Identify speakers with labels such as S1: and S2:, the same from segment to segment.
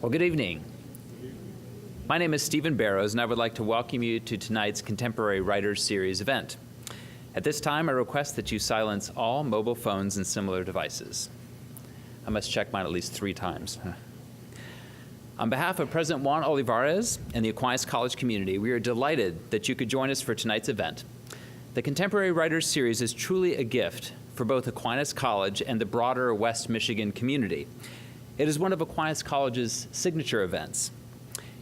S1: Well, good evening. My name is Stephen Barrows, and I would like to welcome you to tonight's Contemporary Writers Series event. At this time, I request that you silence all mobile phones and similar devices. I must check mine at least 3 times. On behalf of President Juan Olivares and the Aquinas College community, we are delighted that you could join us for tonight's event. The Contemporary Writers Series is truly a gift for both Aquinas College and the broader West Michigan community. It is one of Aquinas College's signature events.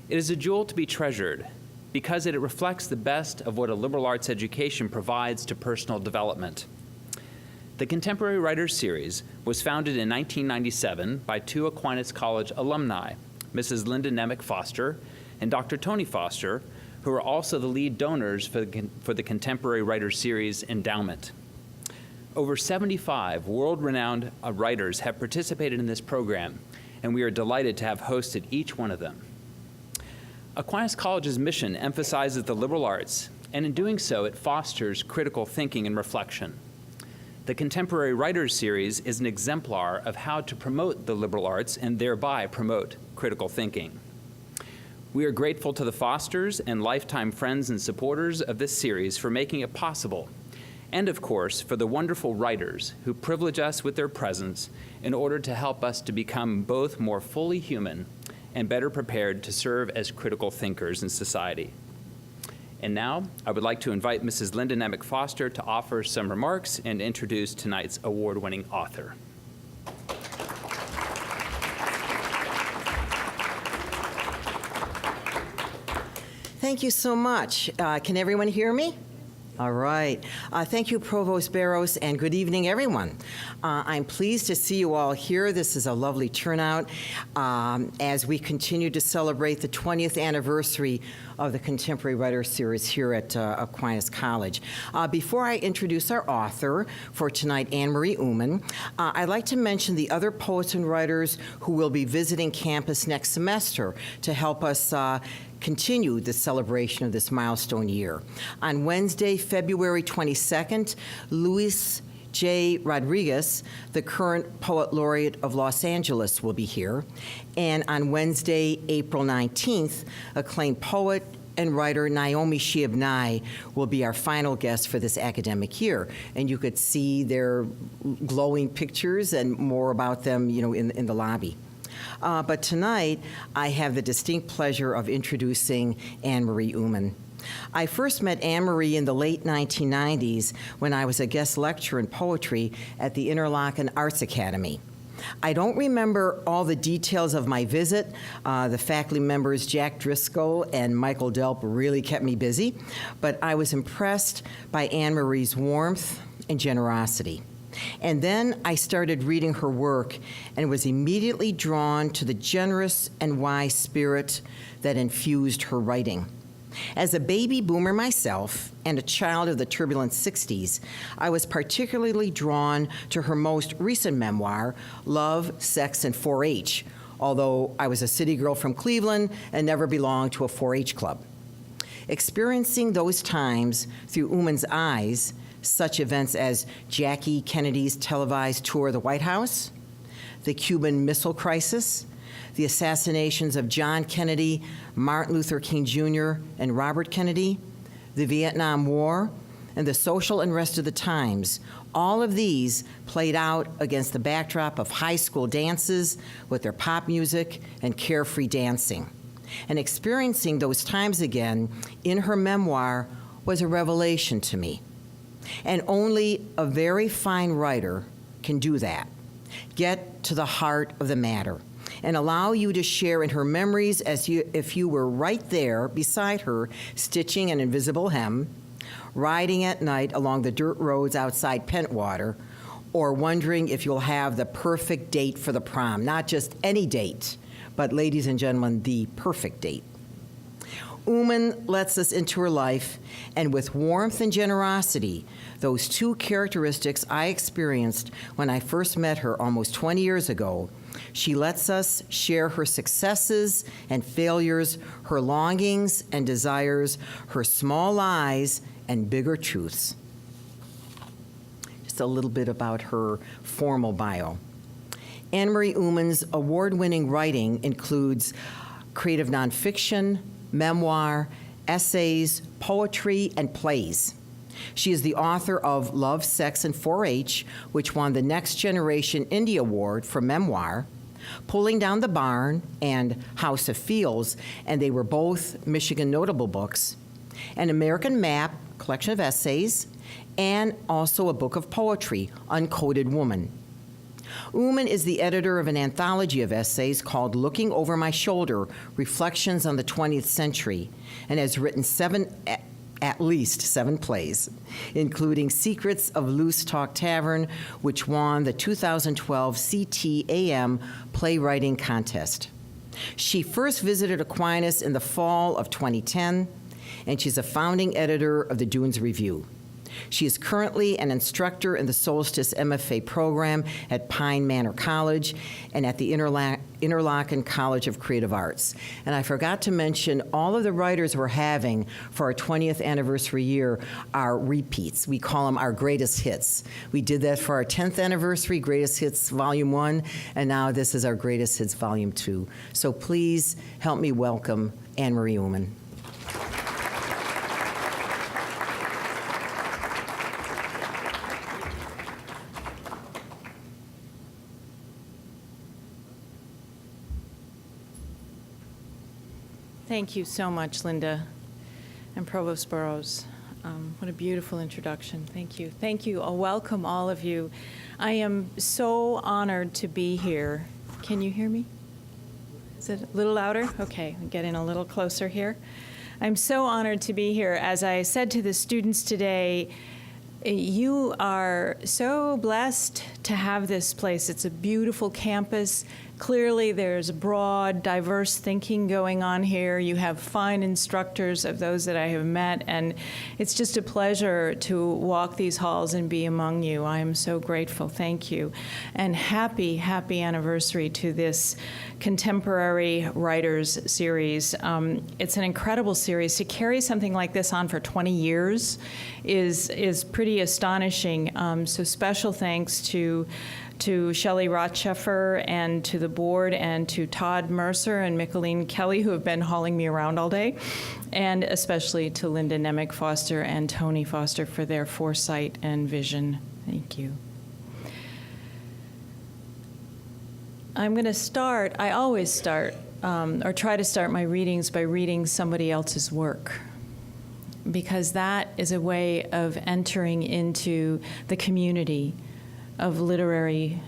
S1: It is a jewel to be treasured because it reflects the best of what a liberal arts education provides to personal development. The Contemporary Writers Series was founded in 1997 by 2 Aquinas College alumni, Mrs. Lynde Nemec Foster and Dr. Tony Foster, who are also the lead donors for the Contemporary Writers Series endowment. Over 75 world-renowned writers have participated in this program, and we are delighted to have hosted each one of them. Aquinas College's mission emphasizes the liberal arts, and in doing so, it fosters critical thinking and reflection. The Contemporary Writers Series is an exemplar of how to promote the liberal arts and thereby promote critical thinking. We are grateful to the Fosters and lifetime friends and supporters of this series for making it possible, and of course, for the wonderful writers who privilege us with their presence in order to help us to become both more fully human and better prepared to serve as critical thinkers in society. And now, I would like to invite Mrs. Lynde Nemec Foster to offer some remarks and introduce tonight's award-winning author.
S2: Thank you so much. Can everyone hear me? All right. Thank you, Provost Barrows, and good evening, everyone. I'm pleased to see you all here. This is a lovely turnout as we continue to celebrate the 20th anniversary of the Contemporary Writers Series here at Aquinas College. Before I introduce our author for tonight, Anne-Marie Oomen, I'd like to mention the other poets and writers who will be visiting campus next semester to help us continue the celebration of this milestone year. On Wednesday, February 22nd, Luis J. Rodriguez, the current Poet Laureate of Los Angeles, will be here. And on Wednesday, April 19th, acclaimed poet and writer Naomi Shihab Nye will be our final guest for this academic year. And you could see their glowing pictures and more about them, in the lobby. But tonight, I have the distinct pleasure of introducing Anne-Marie Oomen. I first met Anne-Marie in the late 1990s when I was a guest lecturer in poetry at the Interlochen Arts Academy. I don't remember all the details of my visit. The faculty members Jack Driscoll and Michael Delp really kept me busy, but I was impressed by Anne-Marie's warmth and generosity. And then I started reading her work and was immediately drawn to the generous and wise spirit that infused her writing. As a baby boomer myself and a child of the turbulent 60s, I was particularly drawn to her most recent memoir, Love, Sex, and 4-H, although I was a city girl from Cleveland and never belonged to a 4-H club. Experiencing those times through Oomen's eyes, such events as Jackie Kennedy's televised tour of the White House, the Cuban Missile Crisis, the assassinations of John Kennedy, Martin Luther King Jr., and Robert Kennedy, the Vietnam War, and the social unrest of the times, all of these played out against the backdrop of high school dances with their pop music and carefree dancing. And experiencing those times again in her memoir was a revelation to me. And only a very fine writer can do that, get to the heart of the matter, and allow you to share in her memories as if you were right there beside her, stitching an invisible hem, riding at night along the dirt roads outside Pentwater, or wondering if you'll have the perfect date for the prom. Not just any date, but ladies and gentlemen, the perfect date. Oomen lets us into her life, and with warmth and generosity, those 2 characteristics I experienced when I first met her almost 20 years ago, she lets us share her successes and failures, her longings and desires, her small lies and bigger truths. Just a little bit about her formal bio. Anne-Marie Oomen's award-winning writing includes creative nonfiction, memoir, essays, poetry, and plays. She is the author of Love, Sex, and 4-H, which won the Next Generation Indie Award for memoir, Pulling Down the Barn, and House of Fields, and they were both Michigan notable books, An American Map, collection of essays, and also a book of poetry, Uncoded Woman. Oomen is the editor of an anthology of essays called Looking Over My Shoulder, Reflections on the 20th Century, and has written at least seven plays, including Secrets of Loose Talk Tavern, which won the 2012 CTAM Playwriting Contest. She first visited Aquinas in the fall of 2010, and she's a founding editor of the Dunes Review. She is currently an instructor in the Solstice MFA program at Pine Manor College and at the Interlochen College of Creative Arts. And I forgot to mention, all of the writers we're having for our 20th anniversary year are repeats. We call them our greatest hits. We did that for our 10th anniversary, Greatest Hits Volume 1, and now this is our Greatest Hits Volume 2. So please help me welcome Anne-Marie Oomen.
S3: Thank you so much, Lynde and Provost Burrows. What a beautiful introduction. Thank you. Thank you. Welcome, all of you. I am so honored to be here. Can you hear me? Is it a little louder? Okay, I'm getting a little closer here. I'm so honored to be here. As I said to the students today, you are so blessed to have this place. It's a beautiful campus. Clearly, there's broad, diverse thinking going on here. You have fine instructors of those that I have met, and it's just a pleasure to walk these halls and be among you. I am so grateful. Thank you. And happy, happy anniversary to this Contemporary Writers series. It's an incredible series. To carry something like this on for 20 years is pretty astonishing. So special thanks to Shelley Rocheffer and to the board and to Todd Mercer and Micheline Kelly, who have been hauling me around all day, and especially to Lynde Nemec Foster and Tony Foster for their foresight and vision. Thank you. I'm going to start, I always start, or try to start my readings by reading somebody else's work, because that is a way of entering into the community of literary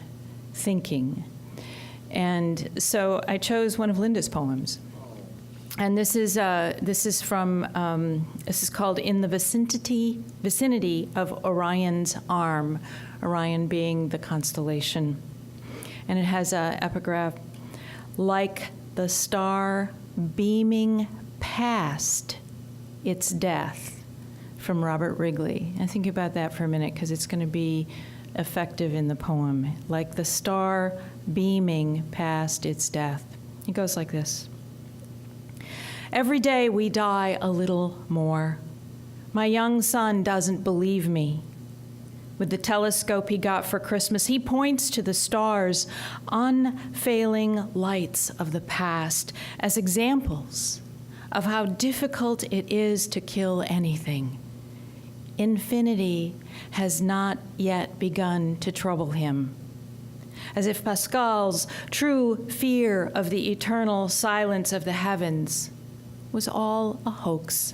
S3: thinking. And so I chose one of Lynde's poems. And this is called In the Vicinity of Orion's Arm, Orion being the constellation. And it has an epigraph, like the star beaming past its death, from Robert Wrigley. And think about that for a minute, because it's going to be effective in the poem. Like the star beaming past its death. It goes like this. Every day we die a little more. My young son doesn't believe me. With the telescope he got for Christmas, he points to the stars, unfailing lights of the past, as examples of how difficult it is to kill anything. Infinity has not yet begun to trouble him. As if Pascal's true fear of the eternal silence of the heavens was all a hoax.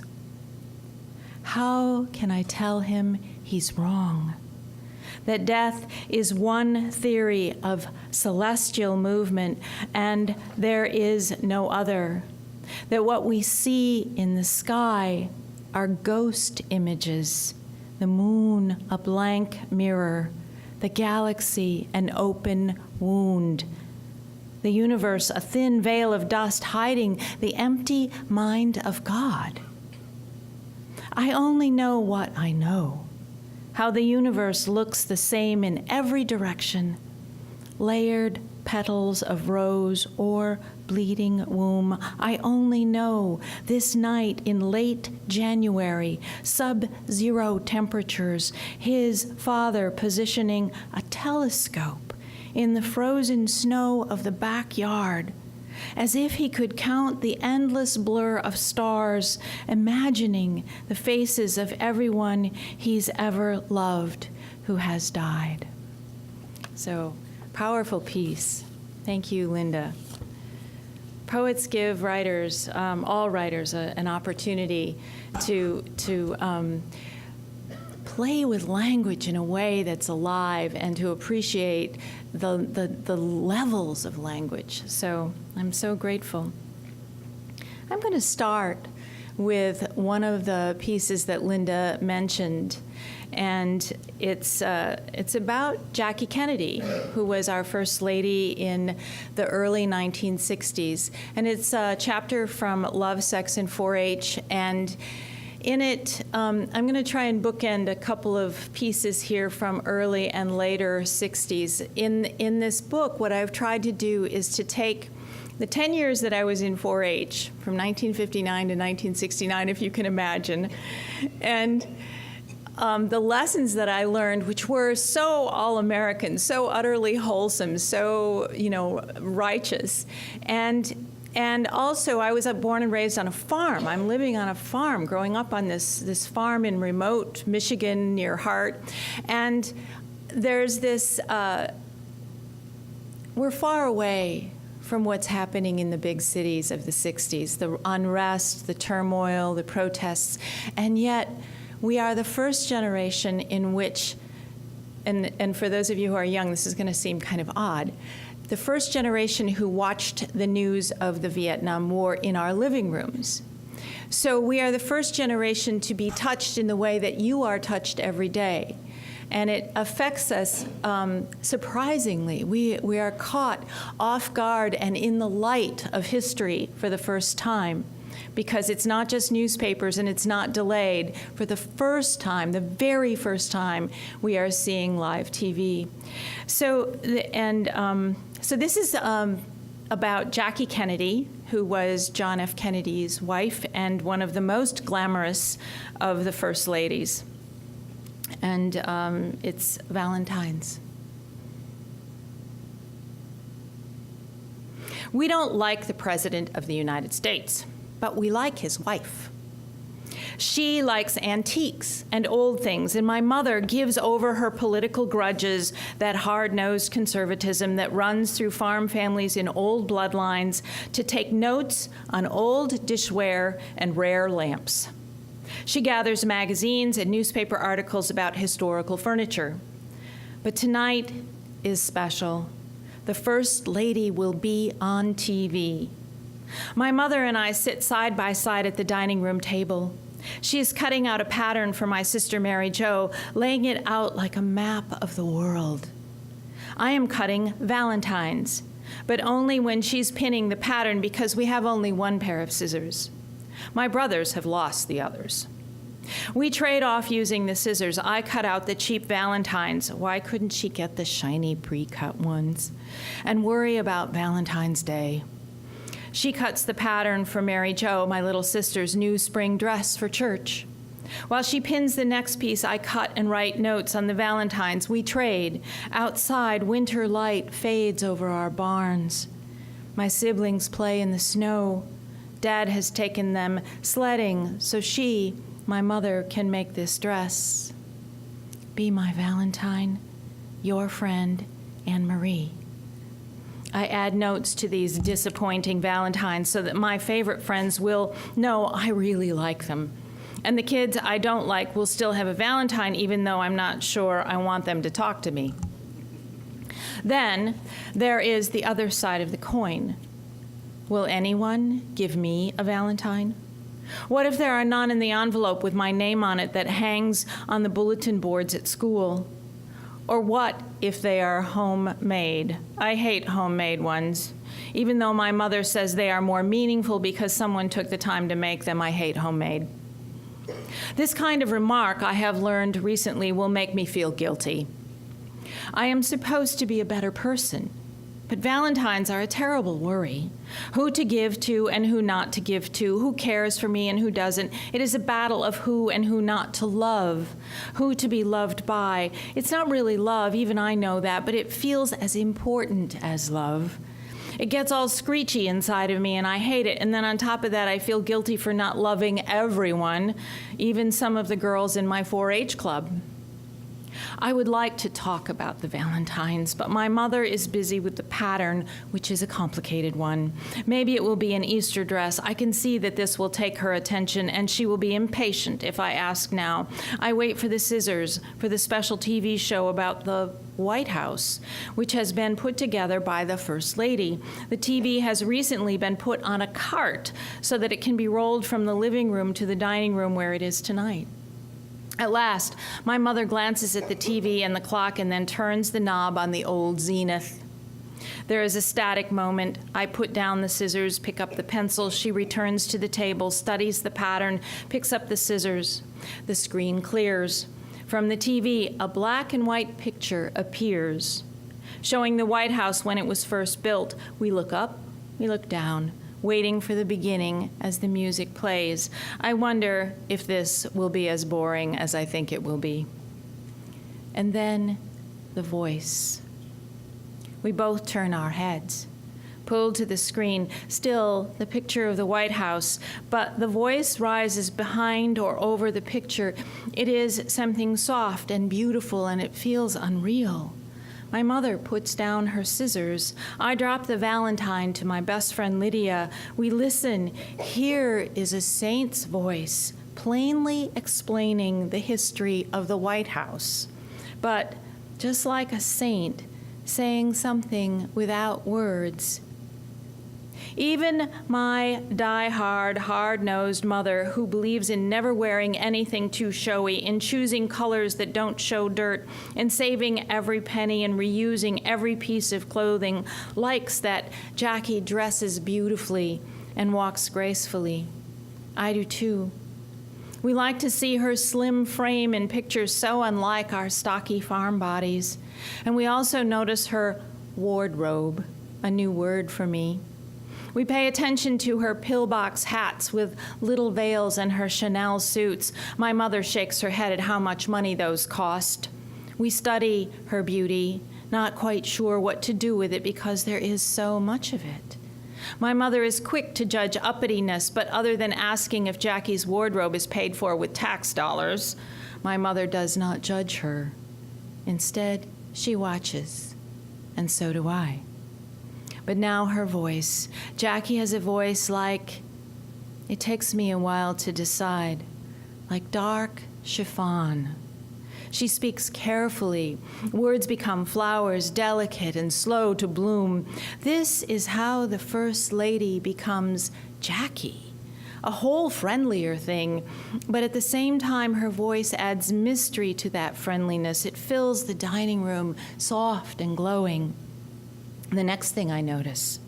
S3: How can I tell him he's wrong? That death is one theory of celestial movement and there is no other. That what we see in the sky are ghost images, the moon a blank mirror, the galaxy an open wound, the universe a thin veil of dust hiding the empty mind of God. I only know what I know, how the universe looks the same in every direction, layered petals of rose or bleeding womb. I only know this night in late January, sub-zero temperatures, his father positioning a telescope in the frozen snow of the backyard, as if he could count the endless blur of stars, imagining the faces of everyone he's ever loved who has died. So, powerful piece. Thank you, Lynde. Poets give writers, all writers, an opportunity to play with language in a way that's alive and to appreciate the levels of language. So I'm so grateful. I'm going to start with one of the pieces that Lynde mentioned, and it's about Jackie Kennedy, who was our First Lady in the early 1960s. And it's a chapter from Love, Sex, and 4-H, and in it, I'm going to try and bookend a couple of pieces here from early and later 60s. In this book, what I've tried to do is to take the 10 years that I was in 4-H, from 1959 to 1969, if you can imagine, and the lessons that I learned, which were so all-American, so utterly wholesome, so, righteous. And also, I was born and raised on a farm. I'm living on a farm, growing up on this farm in remote Michigan near Hart. And there's this, we're far away from what's happening in the big cities of the 60s, the unrest, the turmoil, the protests. And yet, we are the first generation in which, and for those of you who are young, this is going to seem kind of odd, the first generation who watched the news of the Vietnam War in our living rooms. So we are the first generation to be touched in the way that you are touched every day. And it affects us surprisingly. We are caught off guard and in the light of history for the first time, because it's not just newspapers and it's not delayed. For the first time, the very first time, we are seeing live TV. So, so this is about Jackie Kennedy, who was John F. Kennedy's wife and one of the most glamorous of the First Ladies. And it's Valentine's. We don't like the President of the United States, but we like his wife. She likes antiques and old things, and my mother gives over her political grudges, that hard-nosed conservatism that runs through farm families in old bloodlines, to take notes on old dishware and rare lamps. She gathers magazines and newspaper articles about historical furniture. But tonight is special. The First Lady will be on TV. My mother and I sit side by side at the dining room table. She is cutting out a pattern for my sister Mary Jo, laying it out like a map of the world. I am cutting Valentine's, but only when she's pinning the pattern, because we have only one pair of scissors. My brothers have lost the others. We trade off using the scissors. I cut out the cheap Valentines. Why couldn't she get the shiny pre-cut ones? And worry about Valentine's Day. She cuts the pattern for Mary Jo, my little sister's new spring dress for church. While she pins the next piece, I cut and write notes on the Valentines. We trade. Outside, winter light fades over our barns. My siblings play in the snow. Dad has taken them sledding so she, my mother, can make this dress. Be my Valentine, your friend, Anne Marie. I add notes to these disappointing Valentines so that my favorite friends will know I really like them. And the kids I don't like will still have a Valentine, even though I'm not sure I want them to talk to me. Then there is the other side of the coin. Will anyone give me a Valentine? What if there are none in the envelope with my name on it that hangs on the bulletin boards at school? Or what if they are homemade? I hate homemade ones. Even though my mother says they are more meaningful because someone took the time to make them, I hate homemade. This kind of remark, I have learned recently, will make me feel guilty. I am supposed to be a better person. But Valentines are a terrible worry. Who to give to and who not to give to, who cares for me and who doesn't. It is a battle of who and who not to love, who to be loved by. It's not really love, even I know that, but it feels as important as love. It gets all screechy inside of me and I hate it. And then on top of that, I feel guilty for not loving everyone, even some of the girls in my 4-H club. I would like to talk about the Valentines, but my mother is busy with the pattern, which is a complicated one. Maybe it will be an Easter dress. I can see that this will take her attention, and she will be impatient if I ask now. I wait for the scissors for the special TV show about the White House, which has been put together by the First Lady. The TV has recently been put on a cart so that it can be rolled from the living room to the dining room where it is tonight. At last, my mother glances at the TV and the clock and then turns the knob on the old zenith. There is a static moment. I put down the scissors, pick up the pencil. She returns to the table, studies the pattern, picks up the scissors. The screen clears. From the TV, a black and white picture appears, showing the White House when it was first built. We look up, we look down, waiting for the beginning as the music plays. I wonder if this will be as boring as I think it will be. And then the voice. We both turn our heads, pulled to the screen, still the picture of the White House, but the voice rises behind or over the picture. It is something soft and beautiful, and it feels unreal. My mother puts down her scissors. I drop the Valentine to my best friend Lydia. We listen. Here is a saint's voice, plainly explaining the history of the White House. But just like a saint, saying something without words. Even my die-hard, hard-nosed mother, who believes in never wearing anything too showy, in choosing colors that don't show dirt, in saving every penny and reusing every piece of clothing, likes that Jackie dresses beautifully and walks gracefully. I do too. We like to see her slim frame in pictures so unlike our stocky farm bodies. And we also notice her wardrobe, a new word for me. We pay attention to her pillbox hats with little veils and her Chanel suits. My mother shakes her head at how much money those cost. We study her beauty, not quite sure what to do with it because there is so much of it. My mother is quick to judge uppityness, but other than asking if Jackie's wardrobe is paid for with tax dollars, my mother does not judge her. Instead, she watches, and so do I. But now her voice. Jackie has a voice like, it takes me a while to decide, like dark chiffon. She speaks carefully. Words become flowers, delicate and slow to bloom. This is how the First Lady becomes Jackie, a whole friendlier thing. But at the same time, her voice adds mystery to that friendliness. It fills the dining room, soft and glowing. The next thing I notice,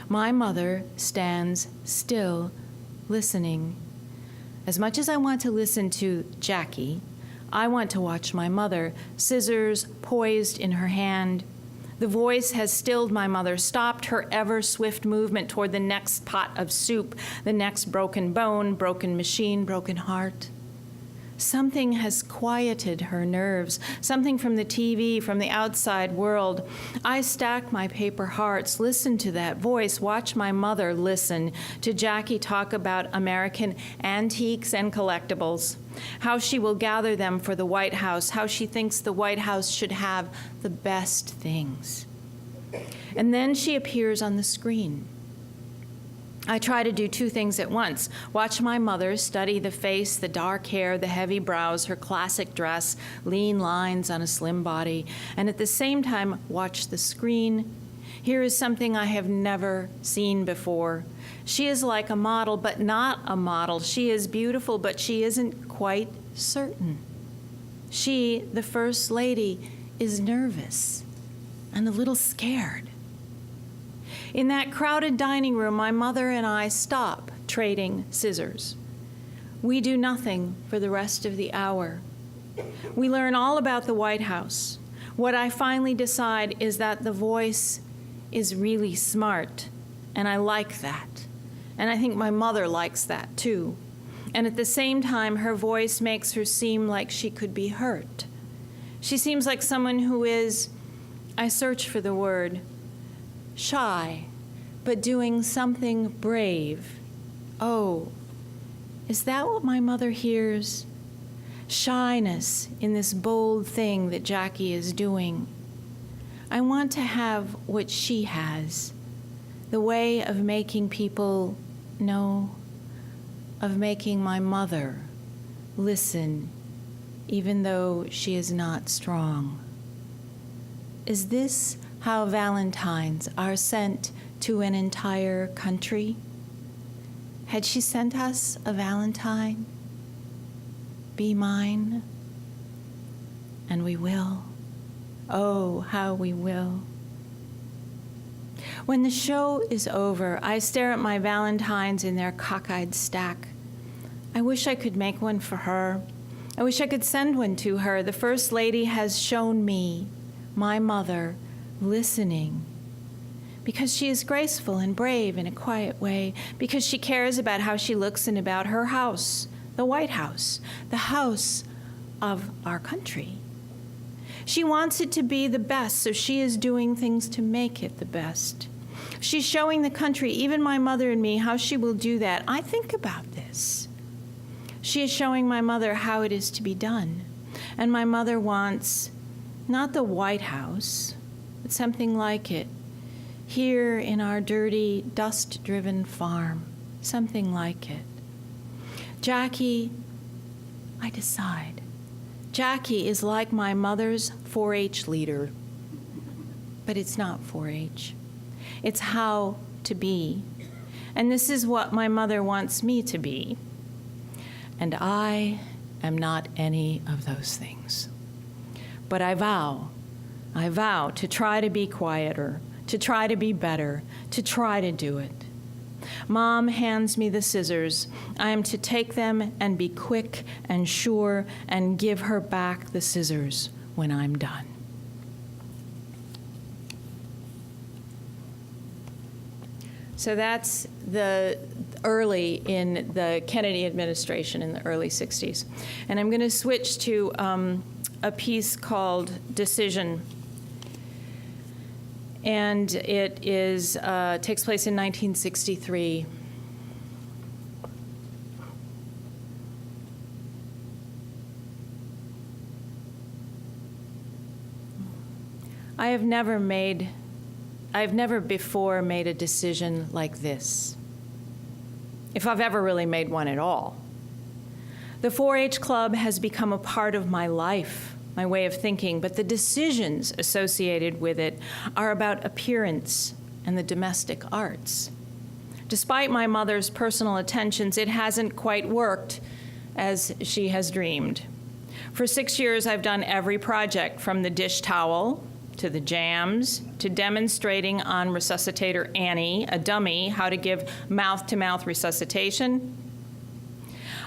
S3: my mother stands still, listening. As much as I want to listen to Jackie, I want to watch my mother, scissors poised in her hand. The voice has stilled my mother, stopped her ever-swift movement toward the next pot of soup, the next broken bone, broken machine, broken heart. Something has quieted her nerves, something from the TV, from the outside world. I stack my paper hearts, listen to that voice, watch my mother listen to Jackie talk about American antiques and collectibles, how she will gather them for the White House, how she thinks the White House should have the best things. And then she appears on the screen. I try to do two things at once. Watch my mother study the face, the dark hair, the heavy brows, her classic dress, lean lines on a slim body, and at the same time watch the screen. Here is something I have never seen before. She is like a model, but not a model. She is beautiful, but she isn't quite certain. She, the First Lady, is nervous and a little scared. In that crowded dining room, my mother and I stop trading scissors. We do nothing for the rest of the hour. We learn all about the White House. What I finally decide is that the voice is really smart, and I like that. And I think my mother likes that too. And at the same time, her voice makes her seem like she could be hurt. She seems like someone who is, I search for the word, shy, but doing something brave. Oh, is that what my mother hears? Shyness in this bold thing that Jackie is doing. I want to have what she has, the way of making people know, of making my mother listen, even though she is not strong. Is this how Valentines are sent to an entire country? Had she sent us a Valentine? Be mine, and we will. Oh, how we will. When the show is over, I stare at my Valentines in their cockeyed stack. I wish I could make one for her. I wish I could send one to her. The First Lady has shown me, my mother, listening. Because she is graceful and brave in a quiet way. Because she cares about how she looks and about her house, the White House, the house of our country. She wants it to be the best, so she is doing things to make it the best. She's showing the country, even my mother and me, how she will do that. I think about this. She is showing my mother how it is to be done. And my mother wants not the White House, but something like it, here in our dirty, dust-driven farm, something like it. Jackie, I decide. Jackie is like my mother's 4-H leader, but it's not 4-H. It's how to be. And this is what my mother wants me to be. And I am not any of those things. But I vow to try to be quieter, to try to be better, to try to do it. Mom hands me the scissors. I am to take them and be quick and sure and give her back the scissors when I'm done. So that's the early in the Kennedy administration in the early 60s. And I'm going to switch to a piece called Decision. And it is takes place in 1963. I've never before made a decision like this, if I've ever really made one at all. The 4-H Club has become a part of my life, my way of thinking, but the decisions associated with it are about appearance and the domestic arts. Despite my mother's personal attentions, it hasn't quite worked as she has dreamed. For 6 years, I've done every project, from the dish towel to the jams, to demonstrating on Resuscitator Annie, a dummy, how to give mouth-to-mouth resuscitation.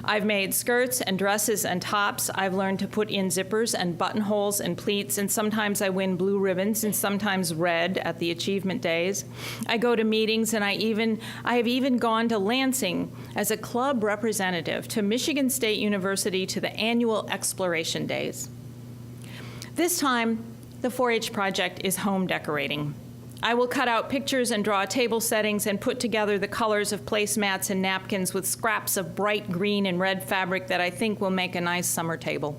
S3: I've made skirts and dresses and tops. I've learned to put in zippers and buttonholes and pleats, and sometimes I win blue ribbons and sometimes red at the achievement days. I go to meetings, and I have even gone to Lansing as a club representative, to Michigan State University, to the annual exploration days. This time, the 4-H project is home decorating. I will cut out pictures and draw table settings and put together the colors of placemats and napkins with scraps of bright green and red fabric that I think will make a nice summer table.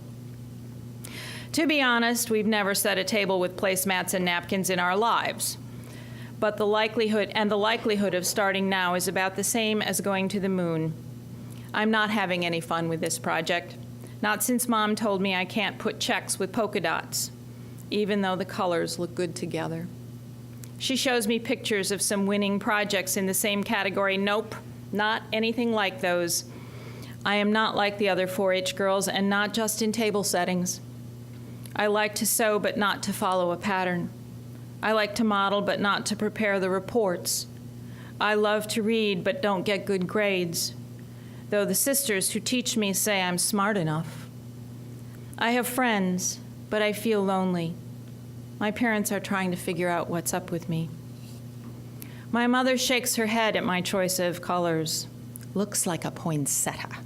S3: To be honest, we've never set a table with placemats and napkins in our lives. But the likelihood of starting now is about the same as going to the moon. I'm not having any fun with this project, not since Mom told me I can't put checks with polka dots, even though the colors look good together. She shows me pictures of some winning projects in the same category. Nope, not anything like those. I am not like the other 4-H girls, and not just in table settings. I like to sew, but not to follow a pattern. I like to model, but not to prepare the reports. I love to read, but don't get good grades, though the sisters who teach me say I'm smart enough. I have friends, but I feel lonely. My parents are trying to figure out what's up with me. My mother shakes her head at my choice of colors. Looks like a poinsettia.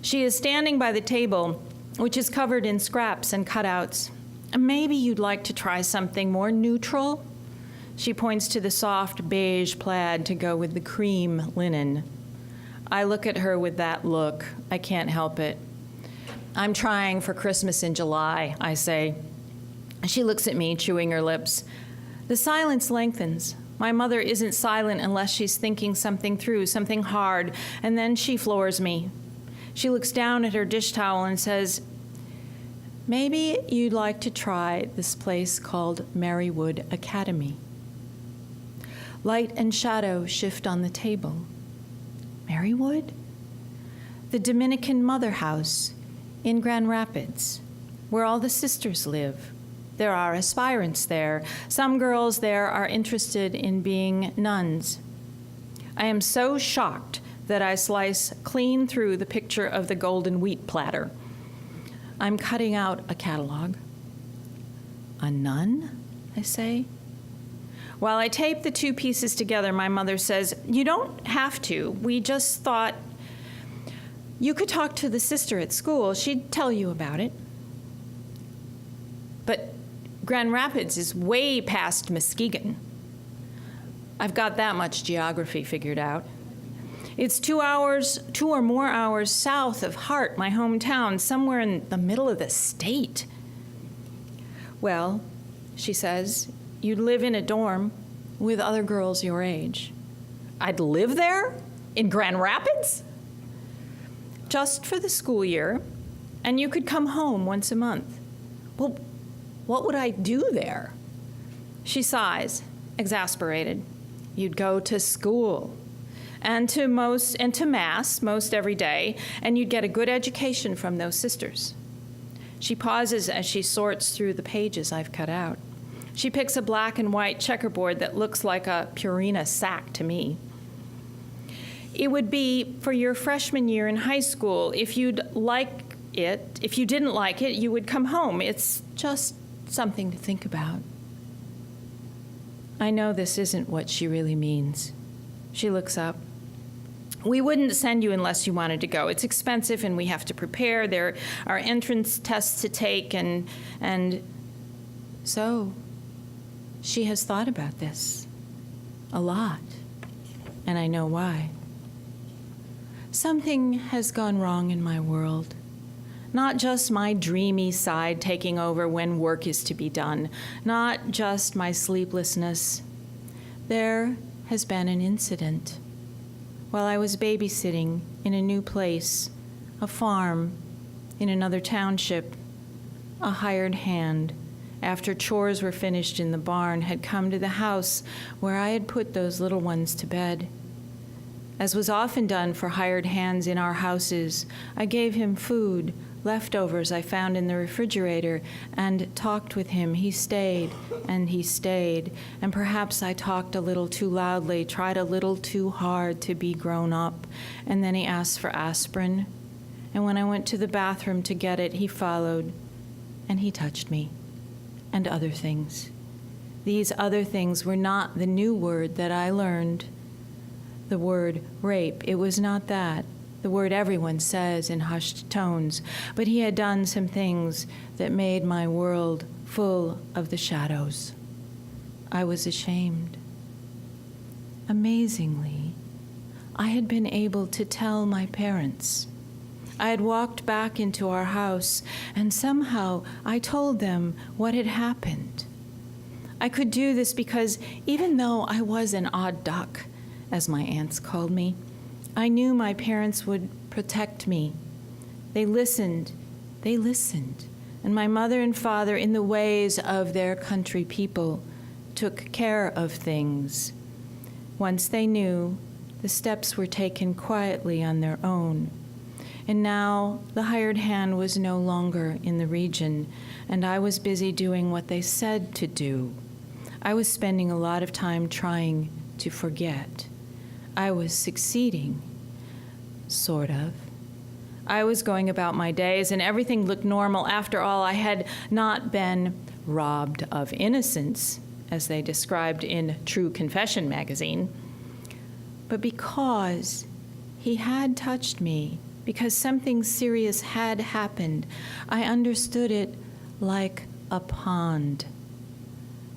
S3: She is standing by the table, which is covered in scraps and cutouts. Maybe you'd like to try something more neutral? She points to the soft beige plaid to go with the cream linen. I look at her with that look. I can't help it. I'm trying for Christmas in July, I say. She looks at me, chewing her lips. The silence lengthens. My mother isn't silent unless she's thinking something through, something hard, and then she floors me. She looks down at her dish towel and says, maybe you'd like to try this place called Marywood Academy. Light and shadow shift on the table. Marywood? The Dominican Mother House in Grand Rapids, where all the sisters live. There are aspirants there. Some girls there are interested in being nuns. I am so shocked that I slice clean through the picture of the golden wheat platter. I'm cutting out a catalog. A nun? I say. While I tape the two pieces together, my mother says, you don't have to. We just thought you could talk to the sister at school. She'd tell you about it. But Grand Rapids is way past Muskegon. I've got that much geography figured out. It's 2 or more hours south of Hart, my hometown, somewhere in the middle of the state. Well, she says, you'd live in a dorm with other girls your age. I'd live there? In Grand Rapids? Just for the school year, and you could come home once a month. Well, what would I do there? She sighs, exasperated. You'd go to school and to mass most every day, and you'd get a good education from those sisters. She pauses as she sorts through the pages I've cut out. She picks a black and white checkerboard that looks like a Purina sack to me. It would be for your freshman year in high school. If you'd like it, if you didn't like it, you would come home. It's just something to think about. I know this isn't what she really means. She looks up. We wouldn't send you unless you wanted to go. It's expensive and we have to prepare. There are entrance tests to take and so she has thought about this a lot, and I know why. Something has gone wrong in my world. Not just my dreamy side taking over when work is to be done, not just my sleeplessness. There has been an incident. While I was babysitting in a new place, a farm in another township, a hired hand, after chores were finished in the barn, had come to the house where I had put those little ones to bed. As was often done for hired hands in our houses, I gave him food, leftovers I found in the refrigerator, and talked with him. He stayed, and perhaps I talked a little too loudly, tried a little too hard to be grown up, and then he asked for aspirin. And when I went to the bathroom to get it, he followed, and he touched me, and other things. These other things were not the new word that I learned, the word rape. It was not that. The word everyone says in hushed tones, but he had done some things that made my world full of the shadows. I was ashamed. Amazingly, I had been able to tell my parents. I had walked back into our house, and somehow I told them what had happened. I could do this because even though I was an odd duck, as my aunts called me, I knew my parents would protect me. They listened, and my mother and father, in the ways of their country people, took care of things. Once they knew, the steps were taken quietly on their own. And now the hired hand was no longer in the region, and I was busy doing what they said to do. I was spending a lot of time trying to forget. I was succeeding, sort of. I was going about my days, and everything looked normal. After all, I had not been robbed of innocence, as they described in True Confession magazine, but because he had touched me, because something serious had happened. I understood it like a pond.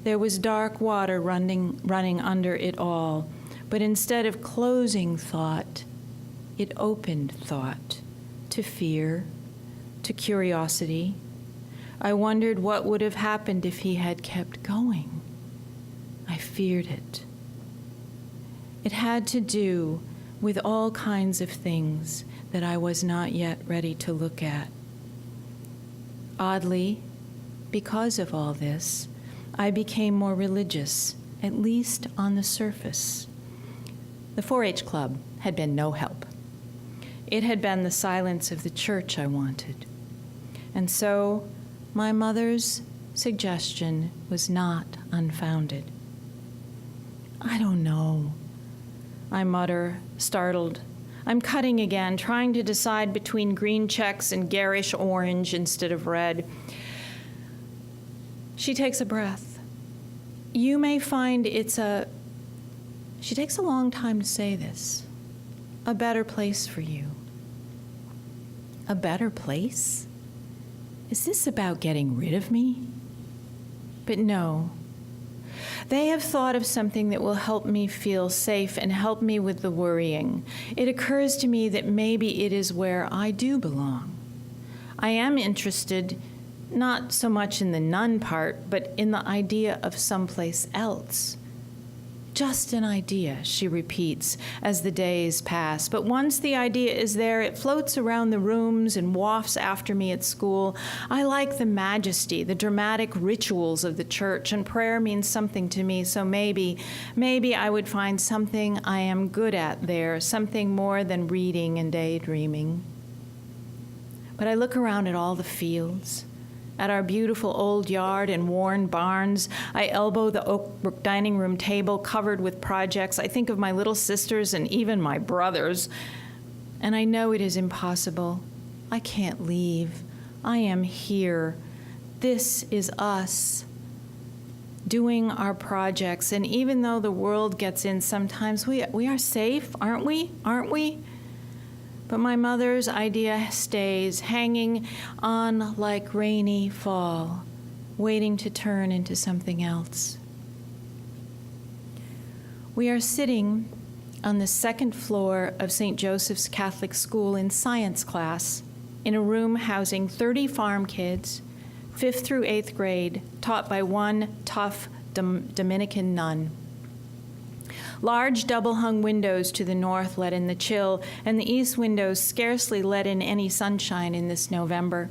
S3: There was dark water running under it all, but instead of closing thought, it opened thought to fear, to curiosity. I wondered what would have happened if he had kept going. I feared it. It had to do with all kinds of things that I was not yet ready to look at. Oddly, because of all this, I became more religious, at least on the surface. The 4-H club had been no help. It had been the silence of the church I wanted. And so my mother's suggestion was not unfounded. I don't know, I mutter, startled. I'm cutting again, trying to decide between green checks and garish orange instead of red. She takes a breath. You may find she takes a long time to say this, a better place for you. A better place? Is this about getting rid of me? But no. They have thought of something that will help me feel safe and help me with the worrying. It occurs to me that maybe it is where I do belong. I am interested not so much in the nun part, but in the idea of someplace else. Just an idea, she repeats as the days pass. But once the idea is there, it floats around the rooms and wafts after me at school. I like the majesty, the dramatic rituals of the church, and prayer means something to me, so maybe I would find something I am good at there, something more than reading and daydreaming. But I look around at all the fields, at our beautiful old yard and worn barns. I elbow the oak dining room table covered with projects. I think of my little sisters and even my brothers. And I know it is impossible. I can't leave. I am here. This is us doing our projects. And even though the world gets in sometimes, we are safe, aren't we? Aren't we? But my mother's idea stays, hanging on like rainy fall, waiting to turn into something else. We are sitting on the second floor of St. Joseph's Catholic School in science class, in a room housing 30 farm kids, 5th through 8th grade, taught by one tough Dominican nun. Large double-hung windows to the north let in the chill, and the east windows scarcely let in any sunshine in this November.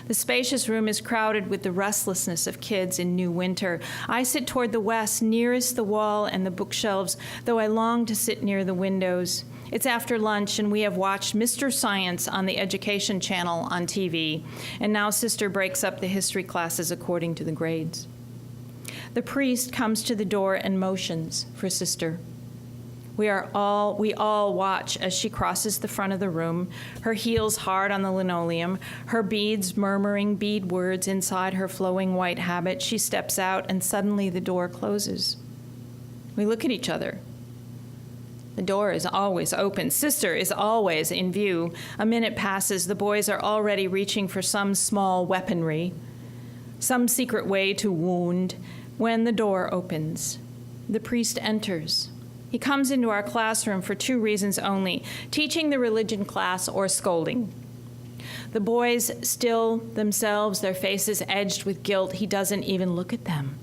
S3: The spacious room is crowded with the restlessness of kids in new winter. I sit toward the west, nearest the wall and the bookshelves, though I long to sit near the windows. It's after lunch, and we have watched Mr. Science on the Education Channel on TV, and now Sister breaks up the history classes according to the grades. The priest comes to the door and motions for Sister. We all watch as she crosses the front of the room, her heels hard on the linoleum, her beads murmuring bead words inside her flowing white habit. She steps out, and suddenly the door closes. We look at each other. The door is always open. Sister is always in view. A minute passes. The boys are already reaching for some small weaponry, some secret way to wound. When the door opens, the priest enters. He comes into our classroom for 2 reasons only: teaching the religion class or scolding. The boys still themselves, their faces edged with guilt. He doesn't even look at them.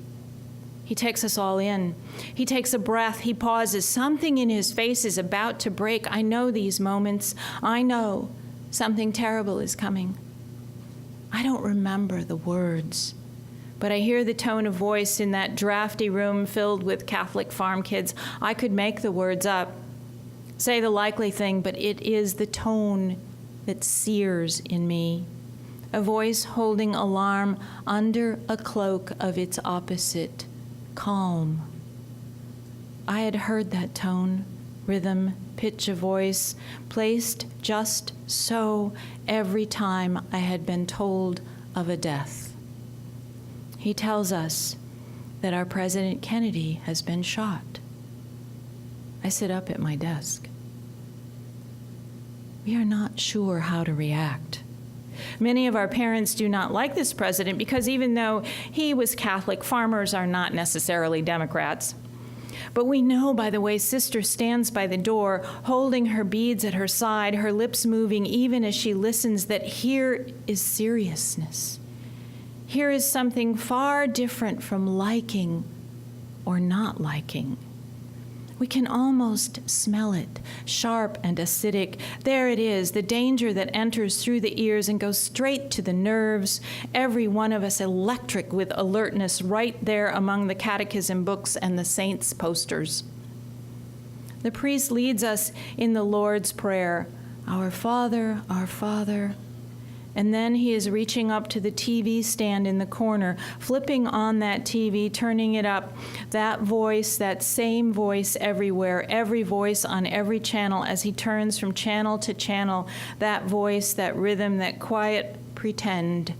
S3: He takes us all in. He takes a breath. He pauses. Something in his face is about to break. I know these moments. I know something terrible is coming. I don't remember the words, but I hear the tone of voice in that drafty room filled with Catholic farm kids. I could make the words up, say the likely thing, but it is the tone that sears in me. A voice holding alarm under a cloak of its opposite, calm. I had heard that tone, rhythm, pitch of voice, placed just so every time I had been told of a death. He tells us, that our President Kennedy has been shot. I sit up at my desk. We are not sure how to react. Many of our parents do not like this president because even though he was Catholic, farmers are not necessarily Democrats. But we know by the way Sister stands by the door, holding her beads at her side, her lips moving even as she listens, that here is seriousness. Here is something far different from liking or not liking. We can almost smell it, sharp and acidic. There it is, the danger that enters through the ears and goes straight to the nerves, every one of us electric with alertness right there among the catechism books and the saints' posters. The priest leads us in the Lord's Prayer, Our Father, and then he is reaching up to the TV stand in the corner, flipping on that TV, turning it up. That voice, that same voice everywhere, every voice on every channel as he turns from channel to channel, that voice, that rhythm, that quiet pretend.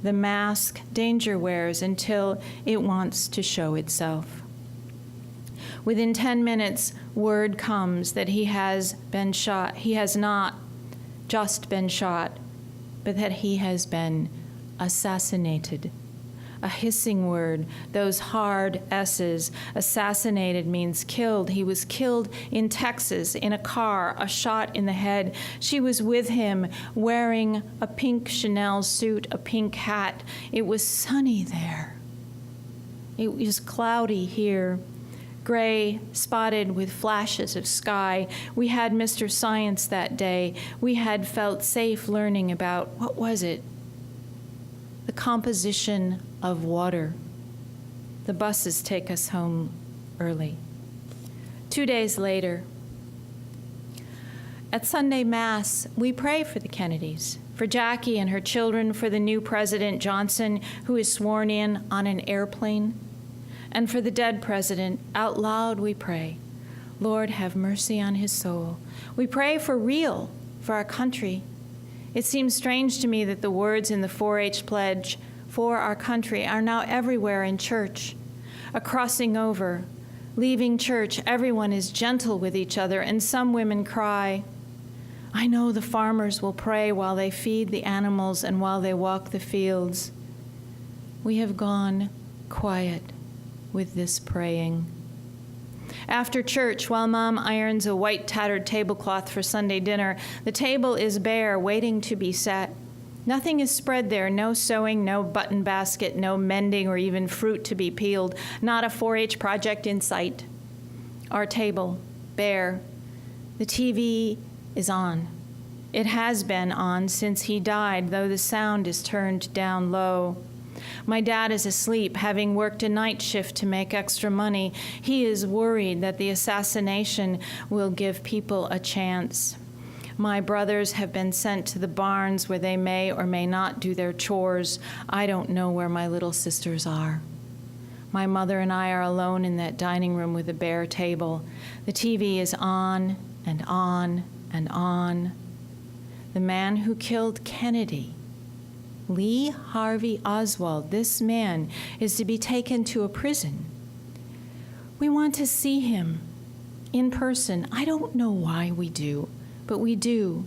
S3: The mask danger wears until it wants to show itself. Within 10 minutes, word comes that he has been shot. He has not just been shot, but that he has been assassinated. A hissing word, those hard S's. Assassinated means killed. He was killed in Texas, in a car, a shot in the head. She was with him, wearing a pink Chanel suit, a pink hat. It was sunny there. It was cloudy here. Gray, spotted with flashes of sky. We had Mr. Science that day. We had felt safe learning about, what was it? The composition of water. The buses take us home early. 2 days later, at Sunday Mass, we pray for the Kennedys, for Jackie and her children, for the new President Johnson, who is sworn in on an airplane, and for the dead president. Out loud we pray, Lord, have mercy on his soul. We pray for real, for our country. It seems strange to me that the words in the 4-H pledge for our country are now everywhere in church. A crossing over, leaving church, everyone is gentle with each other, and some women cry. I know the farmers will pray while they feed the animals and while they walk the fields. We have gone quiet with this praying. After church, while Mom irons a white tattered tablecloth for Sunday dinner, the table is bare, waiting to be set. Nothing is spread there, no sewing, no button basket, no mending or even fruit to be peeled, not a 4-H project in sight. Our table, bare. The TV is on. It has been on since he died, though the sound is turned down low. My dad is asleep, having worked a night shift to make extra money. He is worried that the assassination will give people a chance. My brothers have been sent to the barns where they may or may not do their chores. I don't know where my little sisters are. My mother and I are alone in that dining room with a bare table. The TV is on and on and on. The man who killed Kennedy, Lee Harvey Oswald, this man is to be taken to a prison. We want to see him in person. I don't know why we do, but we do.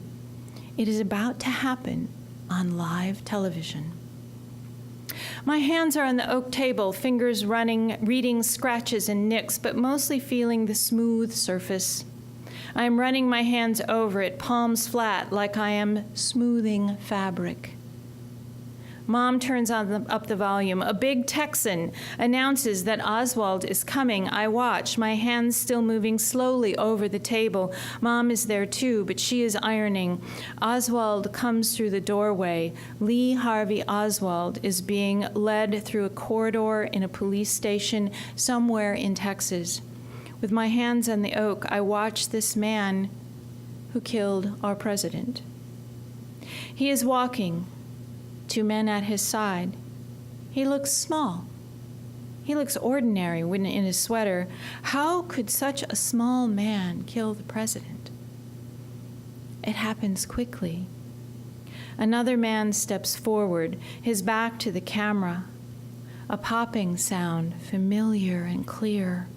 S3: It is about to happen on live television. My hands are on the oak table, fingers running, reading scratches and nicks, but mostly feeling the smooth surface. I am running my hands over it, palms flat, like I am smoothing fabric. Mom turns up the volume. A big Texan announces that Oswald is coming. I watch, my hands still moving slowly over the table. Mom is there too, but she is ironing. Oswald comes through the doorway. Lee Harvey Oswald is being led through a corridor in a police station somewhere in Texas. With my hands on the oak, I watch this man who killed our president. He is walking. 2 men at his side. He looks small. He looks ordinary when in his sweater. How could such a small man kill the president? It happens quickly. Another man steps forward, his back to the camera. a popping sound, familiar and clear.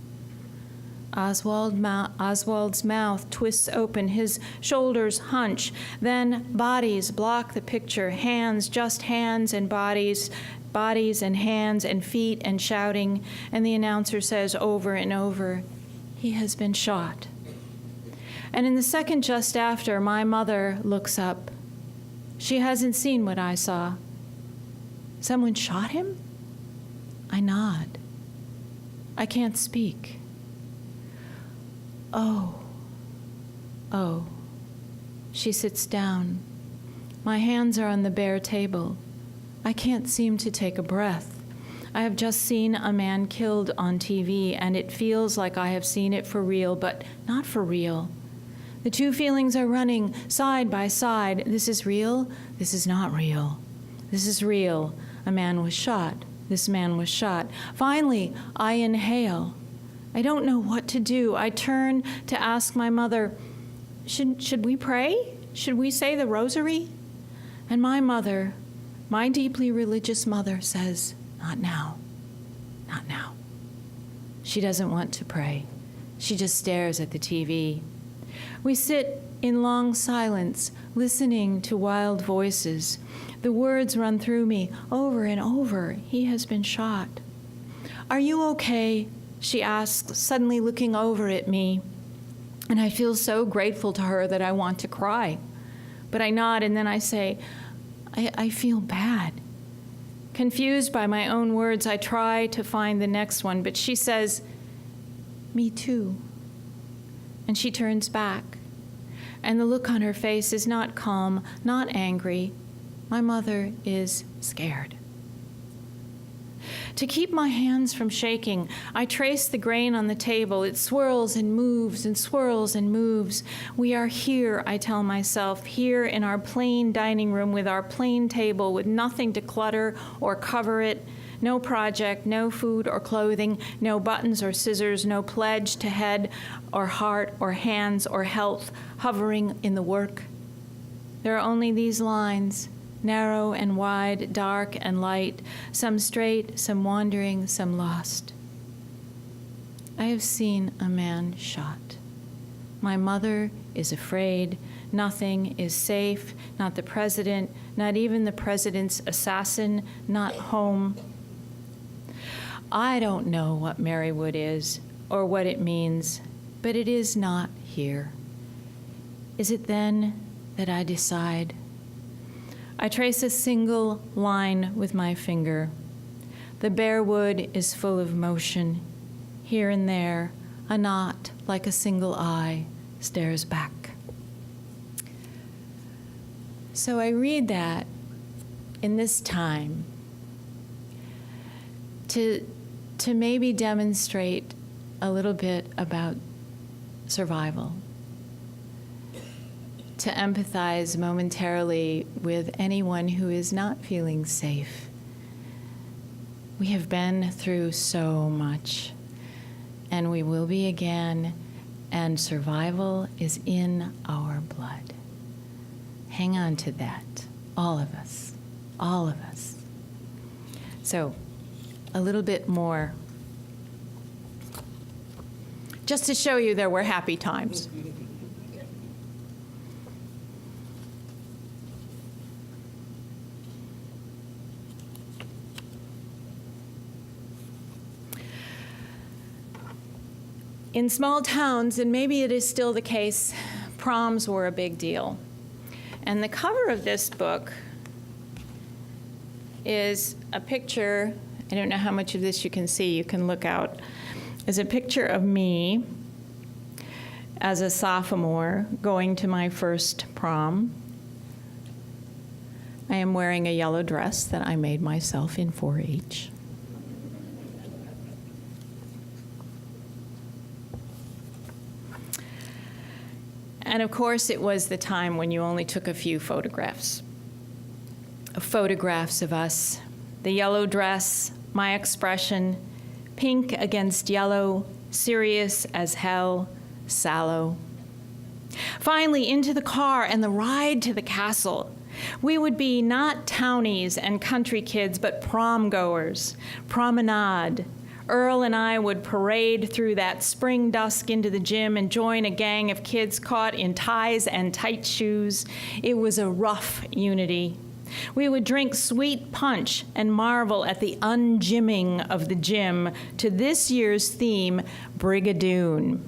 S3: Oswald's mouth twists open, his shoulders hunch, then bodies block the picture, hands, just hands and bodies and hands and feet and shouting, and the announcer says over and over, "He has been shot." And in the second just after, my mother looks up. She hasn't seen what I saw. "Someone shot him?" I nod. I can't speak. Oh. She sits down. My hands are on the bare table. I can't seem to take a breath. I have just seen a man killed on TV, and it feels like I have seen it for real, but not for real. The two feelings are running side by side. This is real. This is not real. This is real. A man was shot. This man was shot. Finally, I inhale. I don't know what to do. I turn to ask my mother, should we pray? Should we say the rosary? And my mother, my deeply religious mother, says, not now. Not now. She doesn't want to pray. She just stares at the TV. We sit in long silence, listening to wild voices. The words run through me over and over. He has been shot. "Are you okay?" she asks, suddenly looking over at me. And I feel so grateful to her that I want to cry. But I nod and then I say, I feel bad. Confused by my own words, I try to find the next one, but she says, "Me too." And she turns back. And the look on her face is not calm, not angry. My mother is scared. To keep my hands from shaking, I trace the grain on the table. It swirls and moves and swirls and moves. We are here, I tell myself, here in our plain dining room with our plain table with nothing to clutter or cover it. No project, no food or clothing, no buttons or scissors, no pledge to head or heart or hands or health hovering in the work. There are only these lines, narrow and wide, dark and light, some straight, some wandering, some lost. I have seen a man shot. My mother is afraid. Nothing is safe, not the president, not even the president's assassin, not home. I don't know what Marywood is or what it means, but it is not here. Is it then that I decide? I trace a single line with my finger. The bare wood is full of motion. Here and there, a knot like a single eye stares back. So I read that in this time to maybe demonstrate a little bit about survival, to empathize momentarily with anyone who is not feeling safe. We have been through so much, and we will be again, and survival is in our blood. Hang on to that, all of us, all of us. So, a little bit more, just to show you there were happy times. In small towns, and maybe it is still the case, proms were a big deal. And the cover of this book is a picture. I don't know how much of this you can see. You can look out. Is a picture of me as a sophomore going to my first prom. I am wearing a yellow dress that I made myself in 4-H. And of course, it was the time when you only took a few photographs. Photographs of us, the yellow dress, my expression, pink against yellow, serious as hell, sallow. Finally, into the car and the ride to the castle. We would be not townies and country kids, but prom goers, promenade. Earl and I would parade through that spring dusk into the gym and join a gang of kids caught in ties and tight shoes. It was a rough unity. We would drink sweet punch and marvel at the ungymming of the gym to this year's theme, Brigadoon.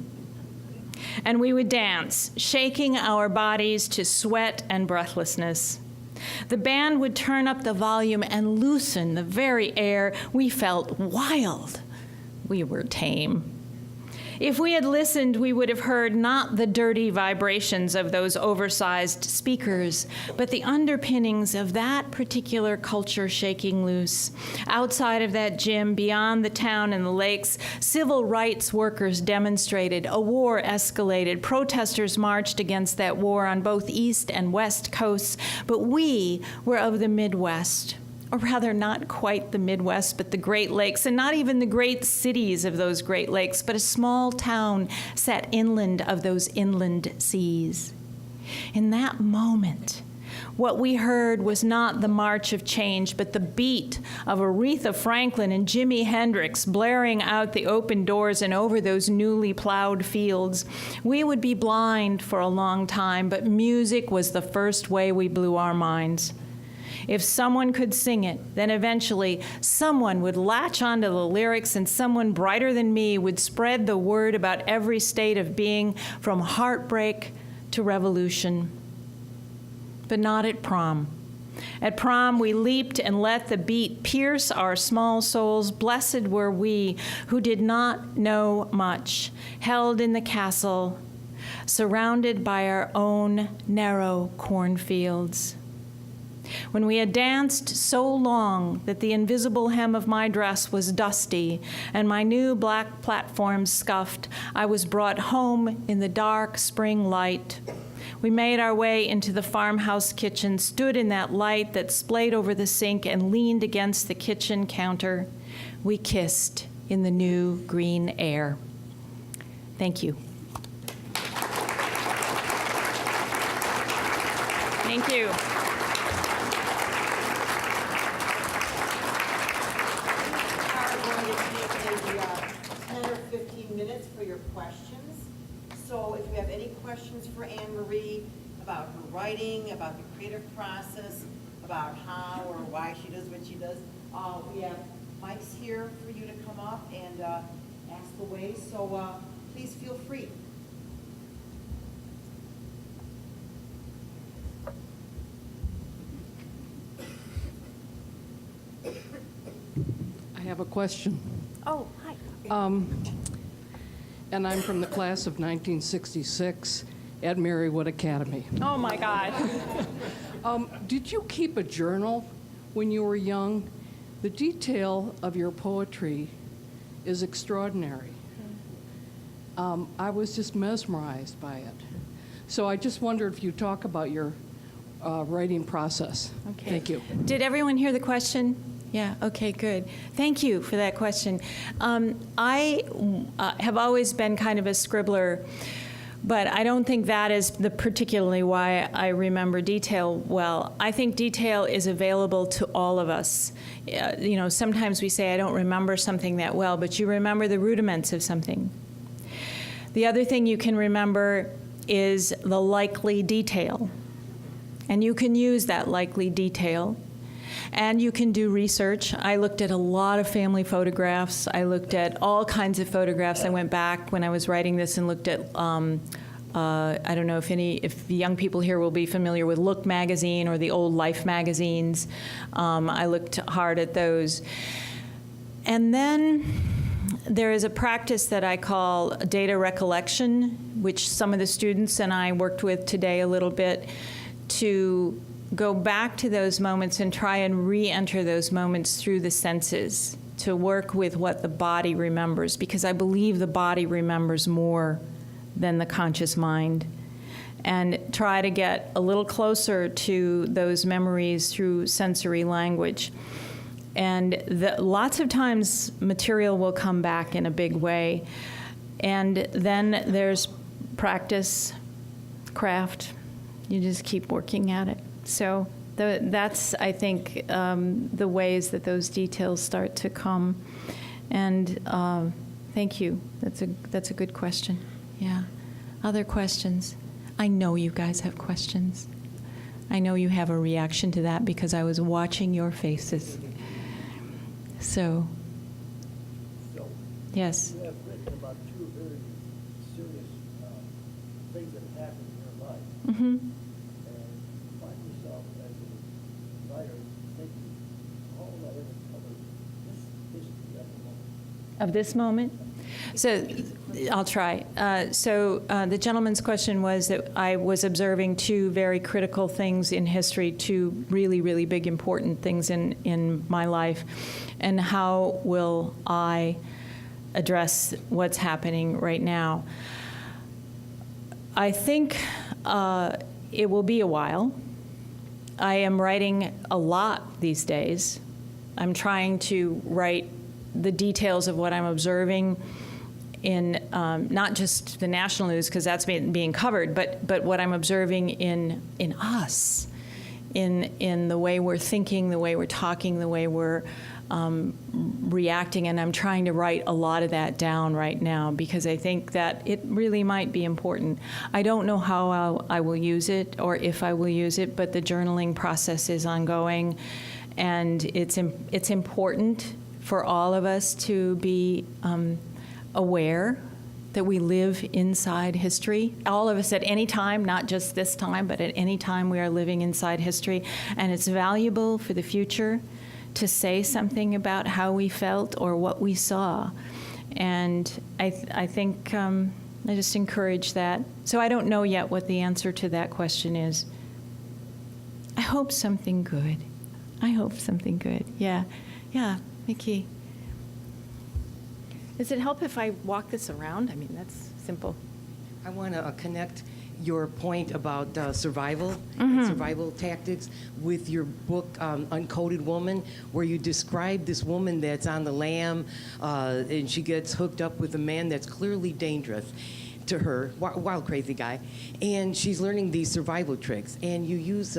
S3: And we would dance, shaking our bodies to sweat and breathlessness. The band would turn up the volume and loosen the very air. We felt wild. We were tame. If we had listened, we would have heard not the dirty vibrations of those oversized speakers, but the underpinnings of that particular culture shaking loose. Outside of that gym, beyond the town and the lakes, civil rights workers demonstrated, a war escalated, protesters marched against that war on both east and west coasts, but we were of the Midwest. Or rather, not quite the Midwest, but the Great Lakes, and not even the great cities of those Great Lakes, but a small town set inland of those inland seas. In that moment, what we heard was not the march of change, but the beat of Aretha Franklin and Jimi Hendrix blaring out the open doors and over those newly plowed fields. We would be blind for a long time, but music was the first way we blew our minds. If someone could sing it, then eventually someone would latch onto the lyrics and someone brighter than me would spread the word about every state of being from heartbreak to revolution. But not at prom. At prom, we leaped and let the beat pierce our small souls. Blessed were we who did not know much, held in the castle, surrounded by our own narrow cornfields. When we had danced so long that the invisible hem of my dress was dusty and my new black platform scuffed, I was brought home in the dark spring light. We made our way into the farmhouse kitchen, stood in that light that splayed over the sink and leaned against the kitchen counter. We kissed in the new green air. Thank you. Thank you.
S2: For your questions. So if you have any questions for Anne Marie about her writing, about the creative process, about how or why she does what she does, we have mics here for you to come up and ask away. So please feel free.
S4: I have a question.
S3: Oh, hi.
S4: And I'm from the class of 1966 at Marywood Academy.
S3: Oh, my God.
S4: Did you keep a journal when you were young? The detail of your poetry is extraordinary. I was just mesmerized by it. So I just wondered if you talk about your writing process.
S3: Okay.
S4: Thank you.
S3: Did everyone hear the question? Yeah, okay, good. Thank you for that question. I have always been kind of a scribbler, but I don't think that is particularly why I remember detail well. I think detail is available to all of us. Sometimes we say, I don't remember something that well, but you remember the rudiments of something. The other thing you can remember is the likely detail, and you can use that likely detail. And you can do research. I looked at a lot of family photographs. I looked at all kinds of photographs. I went back when I was writing this and looked at, I don't know if young people here will be familiar with Look magazine or the old Life magazines. I looked hard at those. And then there is a practice that I call data recollection, which some of the students and I worked with today a little bit, to go back to those moments and try and re-enter those moments through the senses, to work with what the body remembers, because I believe the body remembers more than the conscious mind, and try to get a little closer to those memories through sensory language. And lots of times material will come back in a big way. And then there's practice, craft. You just keep working at it. So That's, I think, the ways that those details start to come. And thank you. That's a good question. Yeah. Other questions? I know you guys have questions. I know you have a reaction to that because I was watching your faces. So, yes.
S5: You have written about two very serious things that have happened in your life.
S3: Mm-hmm.
S5: And you find yourself as a writer thinking, how will I ever cover this history at the moment?
S3: Of this moment? So I'll try. The gentleman's question was that I was observing two very critical things in history, two really, really big, important things in my life, and how will I address what's happening right now. I think it will be a while. I am writing a lot these days. I'm trying to write the details of what I'm observing in not just the national news, because that's being covered, but what I'm observing in us, in the way we're thinking, the way we're talking, the way we're reacting, and I'm trying to write a lot of that down right now because I think that it really might be important. I don't know how I will use it or if I will use it, but the journaling process is ongoing, and it's important for all of us to be aware that we live inside history. All of us at any time, not just this time, but at any time we are living inside history. And it's valuable for the future to say something about how we felt or what we saw. And I think I just encourage that. So I don't know yet what the answer to that question is. I hope something good. I hope something good. Yeah. Yeah, Mickey. Does it help if I walk this around? I mean, that's simple.
S6: I want to connect your point about survival
S3: Mm-hmm.
S6: and survival tactics with your book, Uncoded Woman, where you describe this woman that's on the lam and she gets hooked up with a man that's clearly dangerous to her, wild, crazy guy, and she's learning these survival tricks. And you use,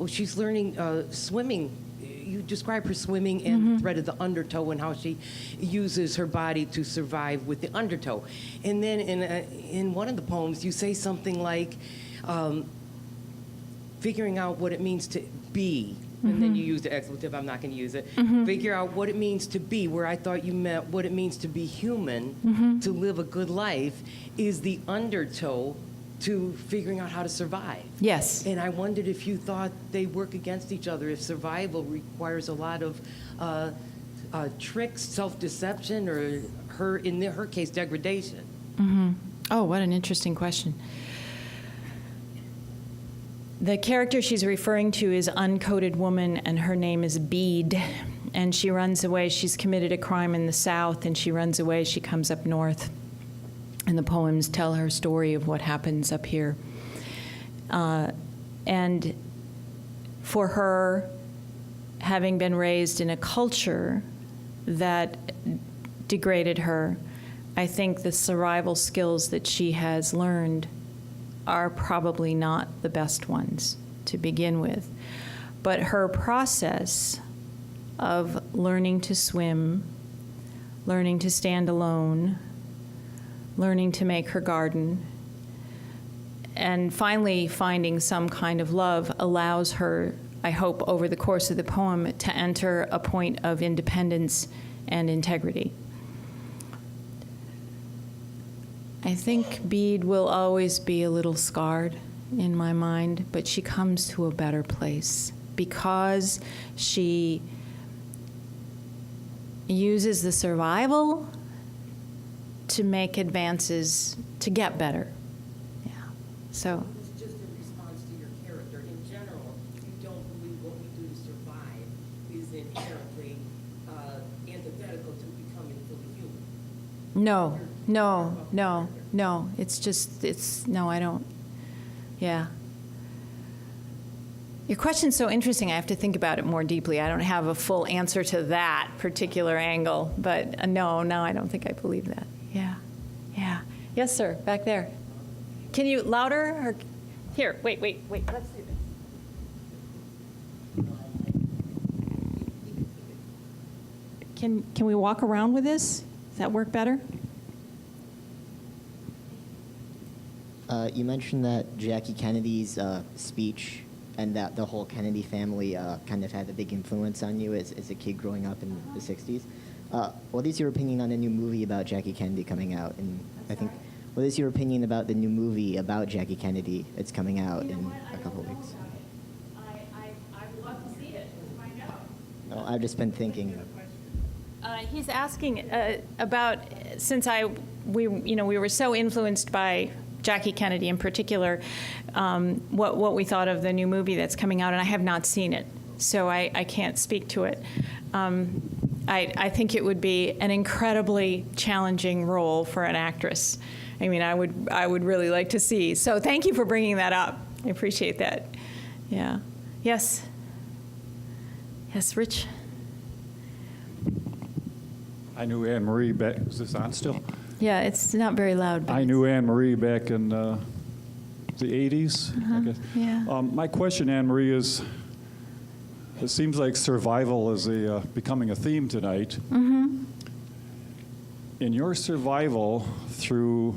S6: she's learning swimming. You describe her swimming and the threat of the undertow and how she uses her body to survive with the undertow. And then in one of the poems, you say something like figuring out what it means to be. And then you use the expletive, I'm not going to use it. Figure out what it means to be, where I thought you meant what it means to be human, to live a good life, is the undertow to figuring out how to survive.
S3: Yes.
S6: And I wondered if you thought they work against each other, if survival requires a lot of tricks, self-deception, or in her case, degradation.
S3: Oh, what an interesting question. The character she's referring to is Uncoded Woman, and her name is Bede. And she runs away. She's committed a crime in the South, and she runs away. She comes up north. And the poems tell her story of what happens up here. And for her, having been raised in a culture that degraded her, I think the survival skills that she has learned are probably not the best ones to begin with. But her process of learning to swim, learning to stand alone, learning to make her garden, and finally finding some kind of love allows her, I hope, over the course of the poem, to enter a point of independence and integrity. I think Bede will always be a little scarred in my mind, but she comes to a better place because she uses the survival to make advances to get better. Yeah. So.
S6: It's just a response to your character. In general, you don't believe what we do to survive is inherently antithetical to becoming fully human.
S3: No. No, I don't. Yeah. Your question's so interesting, I have to think about it more deeply. I don't have a full answer to that particular angle, but no, I don't think I believe that. Yeah. Yes, sir, back there. Can you louder? Or here, wait. Let's do this. Can we walk around with this? Does that work better?
S7: You mentioned that Jackie Kennedy's speech and that the whole Kennedy family kind of had a big influence on you as a kid growing up in the 60s. What is your opinion on a new movie about Jackie Kennedy coming out? What is your opinion about the new movie about Jackie Kennedy that's coming out in a couple weeks?
S3: I'd love to see it. Find out.
S7: No, I've just been thinking.
S3: He's asking about, since we were so influenced by Jackie Kennedy in particular, what we thought of the new movie that's coming out, and I have not seen it, so I can't speak to it. I think it would be an incredibly challenging role for an actress. I mean, I would really like to see. So thank you for bringing that up. I appreciate that. Yeah. Yes. Yes, Rich.
S8: I knew Anne Marie back. Is this on still?
S3: Yeah, it's not very loud. But
S8: I knew Anne Marie back in the 80s. I guess.
S3: Yeah.
S8: My question, Anne Marie, is: it seems like survival is becoming a theme tonight.
S3: Mm-hmm.
S8: In your survival through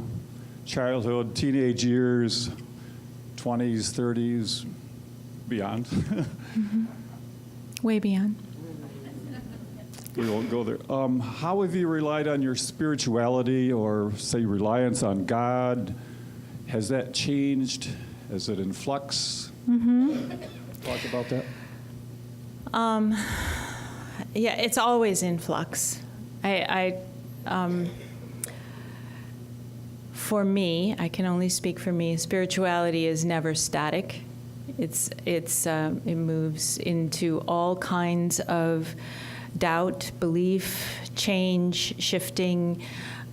S8: childhood, teenage years, 20s, 30s, beyond.
S3: Mm-hmm. Way beyond.
S8: We won't go there. How have you relied on your spirituality or, say, reliance on God? Has that changed? Is it in flux?
S3: Mm-hmm.
S8: Talk about that.
S3: Yeah, it's always in flux. For me, I can only speak for me, spirituality is never static. It moves into all kinds of doubt, belief, change, shifting.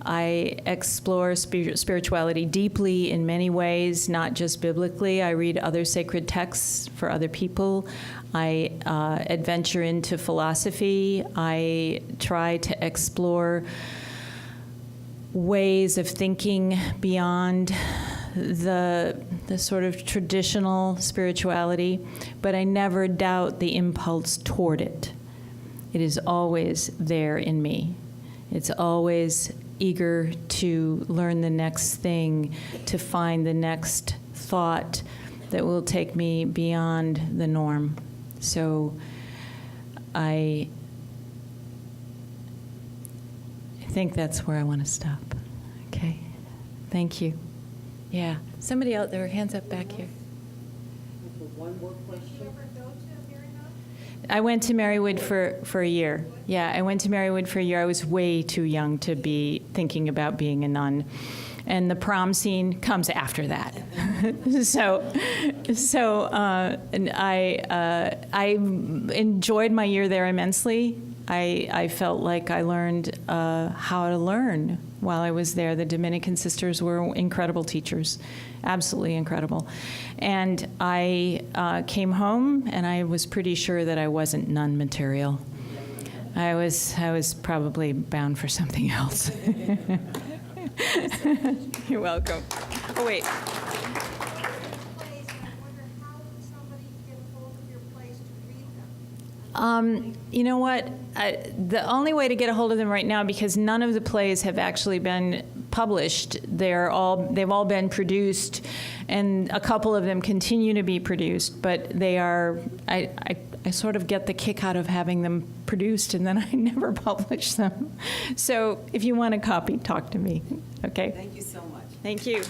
S3: I explore spirituality deeply in many ways, not just biblically. I read other sacred texts for other people. I adventure into philosophy. I try to explore ways of thinking beyond the sort of traditional spirituality, but I never doubt the impulse toward it. It is always there in me. It's always eager to learn the next thing, to find the next thought that will take me beyond the norm. So I think that's where I want to stop. Okay. Thank you. Yeah. Somebody out there, hands up back here.
S5: One more question.
S3: I went to Marywood for a year. Yeah, I went to Marywood for a year. I was way too young to be thinking about being a nun. And the prom scene comes after that. And I enjoyed my year there immensely. I felt like I learned how to learn while I was there. The Dominican sisters were incredible teachers, absolutely incredible. And I came home, and I was pretty sure that I wasn't nun material. I was probably bound for something else. You're welcome. Oh, wait. You know what? The only way to get a hold of them right now, because none of the plays have actually been published. They've all been produced, and a couple of them continue to be produced. But they are. I sort of get the kick out of having them produced, and then I never publish them. So if you want a copy, talk to me. Okay.
S2: Thank you so much.
S3: Thank you.